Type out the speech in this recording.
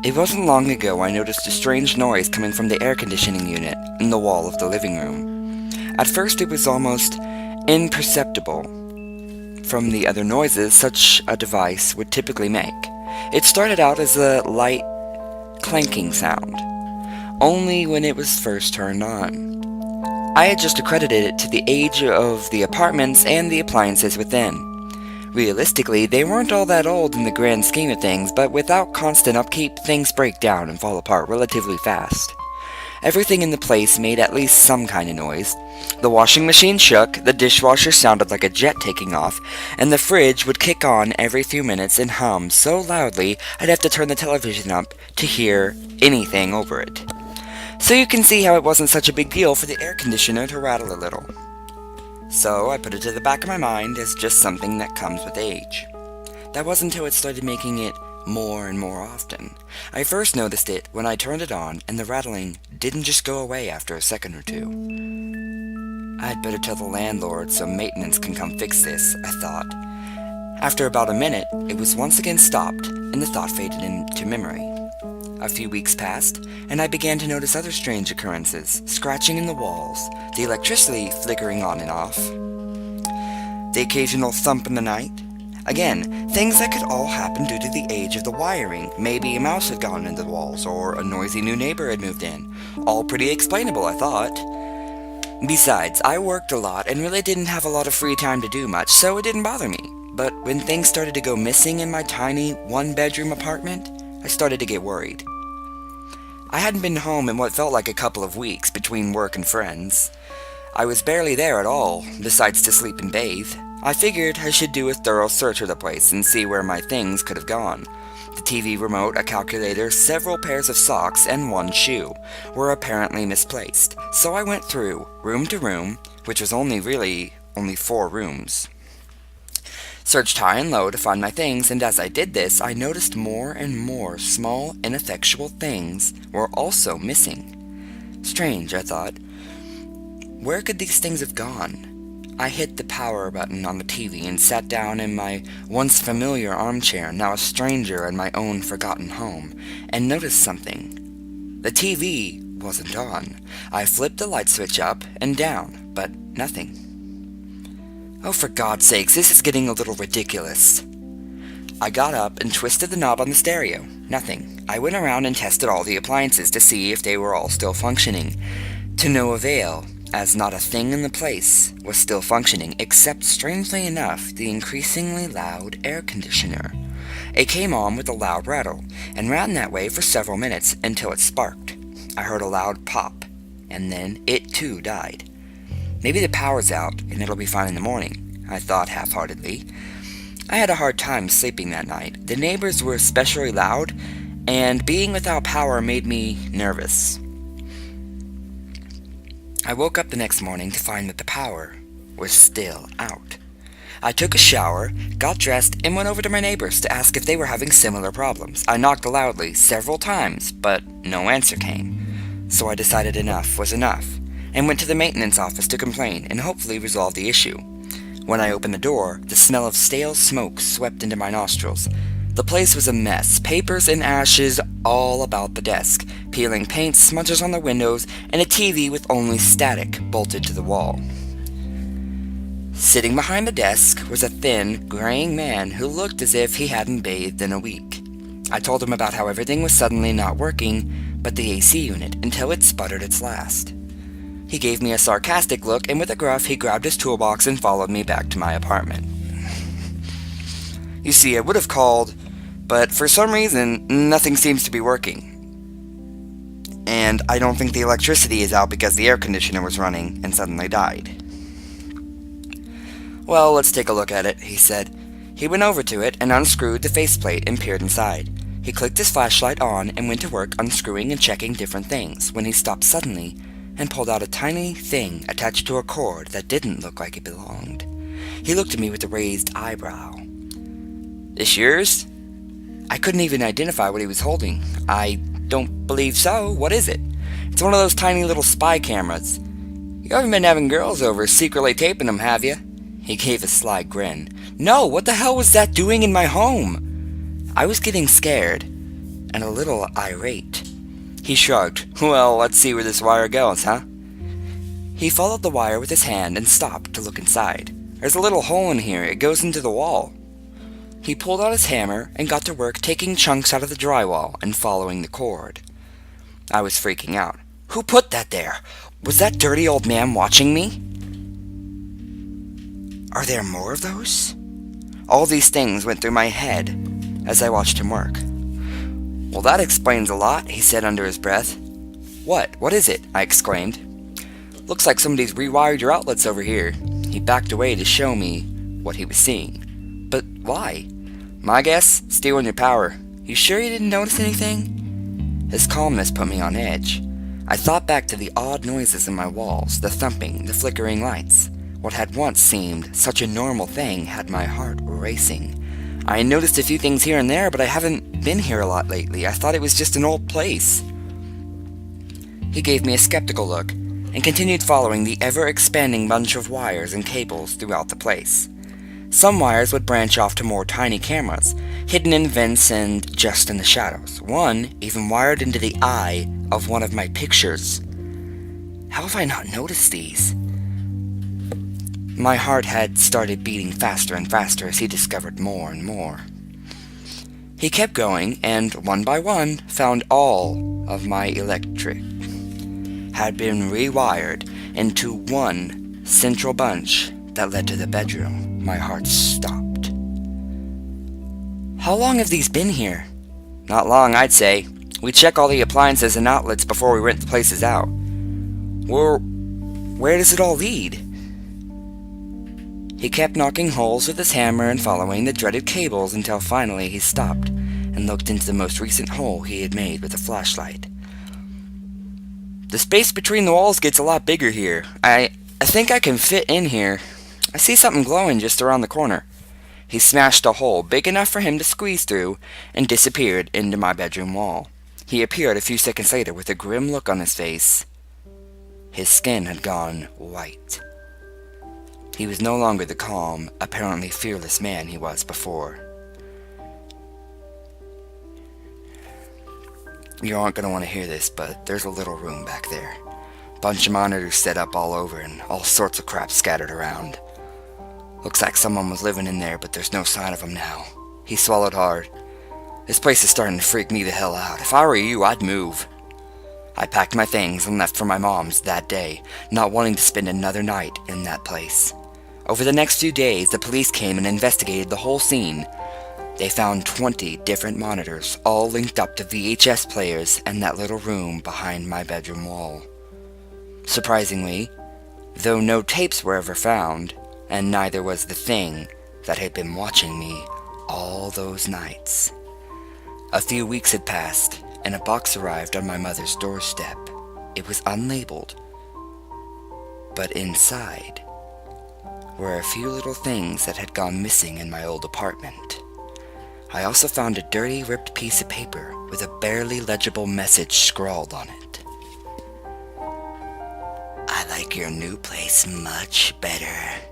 It wasn't long ago I noticed a strange noise coming from the air conditioning unit in the wall of the living room. At first it was almost imperceptible from the other noises such a device would typically make. It started out as a light clanking sound, only when it was first turned on. I had just accredited it to the age of the apartments and the appliances within. Realistically, they weren't all that old in the grand scheme of things, but without constant upkeep, things break down and fall apart relatively fast. Everything in the place made at least some kind of noise. The washing machine shook, the dishwasher sounded like a jet taking off, and the fridge would kick on every few minutes and hum so loudly I'd have to turn the television up to hear anything over it. So you can see how it wasn't such a big deal for the air conditioner to rattle a little. So I put it to the back of my mind as just something that comes with age. That wasn't until it started making it more and more often. I first noticed it when I turned it on, and the rattling didn't just go away after a second or two. I'd better tell the landlord so maintenance can come fix this, I thought. After about a minute, it was once again stopped, and the thought faded into memory. A few weeks passed, and I began to notice other strange occurrences, scratching in the walls, the electricity flickering on and off, the occasional thump in the night. Again, things that could all happen due to the age of the wiring. Maybe a mouse had gone into the walls, or a noisy new neighbor had moved in. All pretty explainable, I thought. Besides, I worked a lot and really didn't have a lot of free time to do much, so it didn't bother me. But when things started to go missing in my tiny one-bedroom apartment, I started to get worried. I hadn't been home in what felt like a couple of weeks between work and friends. I was barely there at all, besides to sleep and bathe. I figured I should do a thorough search of the place and see where my things could have gone. The TV remote, a calculator, several pairs of socks, and one shoe were apparently misplaced. So I went through, room to room, which was only 4 rooms. Searched high and low to find my things, and as I did this, I noticed more and more small, ineffectual things were also missing. Strange, I thought. Where could these things have gone? I hit the power button on the TV and sat down in my once familiar armchair, now a stranger in my own forgotten home, and noticed something. The TV wasn't on. I flipped the light switch up and down, but nothing. Oh, for God's sakes, this is getting a little ridiculous. I got up and twisted the knob on the stereo. Nothing. I went around and tested all the appliances to see if they were all still functioning. To no avail, as not a thing in the place was still functioning, except, strangely enough, the increasingly loud air conditioner. It came on with a loud rattle, and ran that way for several minutes until it sparked. I heard a loud pop, and then it too died. Maybe the power's out, and it'll be fine in the morning, I thought half-heartedly. I had a hard time sleeping that night. The neighbors were especially loud, and being without power made me nervous. I woke up the next morning to find that the power was still out. I took a shower, got dressed, and went over to my neighbors to ask if they were having similar problems. I knocked loudly several times, but no answer came. So I decided enough was enough, and went to the maintenance office to complain and hopefully resolve the issue. When I opened the door, the smell of stale smoke swept into my nostrils. The place was a mess, papers and ashes all about the desk, peeling paint, smudges on the windows, and a TV with only static bolted to the wall. Sitting behind the desk was a thin, graying man who looked as if he hadn't bathed in a week. I told him about how everything was suddenly not working but the AC unit until it sputtered its last. He gave me a sarcastic look, and with a gruff, he grabbed his toolbox and followed me back to my apartment. You see, I would have called, but for some reason, nothing seems to be working. And I don't think the electricity is out because the air conditioner was running and suddenly died. Well, let's take a look at it, he said. He went over to it and unscrewed the faceplate and peered inside. He clicked his flashlight on and went to work unscrewing and checking different things when he stopped suddenly and pulled out a tiny thing attached to a cord that didn't look like it belonged. He looked at me with a raised eyebrow. This yours? I couldn't even identify what he was holding. I don't believe so. What is it? It's one of those tiny little spy cameras. You haven't been having girls over secretly taping them, have you? He gave a sly grin. No, what the hell was that doing in my home? I was getting scared and a little irate. He shrugged. Well, let's see where this wire goes, huh? He followed the wire with his hand and stopped to look inside. There's a little hole in here. It goes into the wall. He pulled out his hammer and got to work taking chunks out of the drywall and following the cord. I was freaking out. Who put that there? Was that dirty old man watching me? Are there more of those? All these things went through my head as I watched him work. Well, that explains a lot, he said under his breath. What? What is it? I exclaimed. Looks like somebody's rewired your outlets over here. He backed away to show me what he was seeing. But why? My guess? Stealing your power. You sure you didn't notice anything? His calmness put me on edge. I thought back to the odd noises in my walls, the thumping, the flickering lights. What had once seemed such a normal thing had my heart racing. I noticed a few things here and there, but I haven't been here a lot lately. I thought it was just an old place. He gave me a skeptical look and continued following the ever-expanding bunch of wires and cables throughout the place. Some wires would branch off to more tiny cameras, hidden in vents and just in the shadows. One even wired into the eye of one of my pictures. How have I not noticed these? My heart had started beating faster and faster as he discovered more and more. He kept going, and one by one found all of my electric had been rewired into one central bunch that led to the bedroom. My heart stopped. How long have these been here? Not long, I'd say. We check all the appliances and outlets before we rent the places out. Where does it all lead? He kept knocking holes with his hammer and following the dreaded cables until finally he stopped and looked into the most recent hole he had made with a flashlight. The space between the walls gets a lot bigger here. I think I can fit in here. I see something glowing just around the corner. He smashed a hole big enough for him to squeeze through and disappeared into my bedroom wall. He appeared a few seconds later with a grim look on his face. His skin had gone white. He was no longer the calm, apparently fearless man he was before. You aren't going to want to hear this, but there's a little room back there. Bunch of monitors set up all over and all sorts of crap scattered around. Looks like someone was living in there, but there's no sign of him now. He swallowed hard. This place is starting to freak me the hell out. If I were you, I'd move. I packed my things and left for my mom's that day, not wanting to spend another night in that place. Over the next few days, the police came and investigated the whole scene. They found 20 different monitors, all linked up to VHS players in that little room behind my bedroom wall. Surprisingly, though no tapes were ever found, and neither was the thing that had been watching me all those nights. A few weeks had passed, and a box arrived on my mother's doorstep. It was unlabeled, but inside were a few little things that had gone missing in my old apartment. I also found a dirty, ripped piece of paper with a barely legible message scrawled on it. I like your new place much better.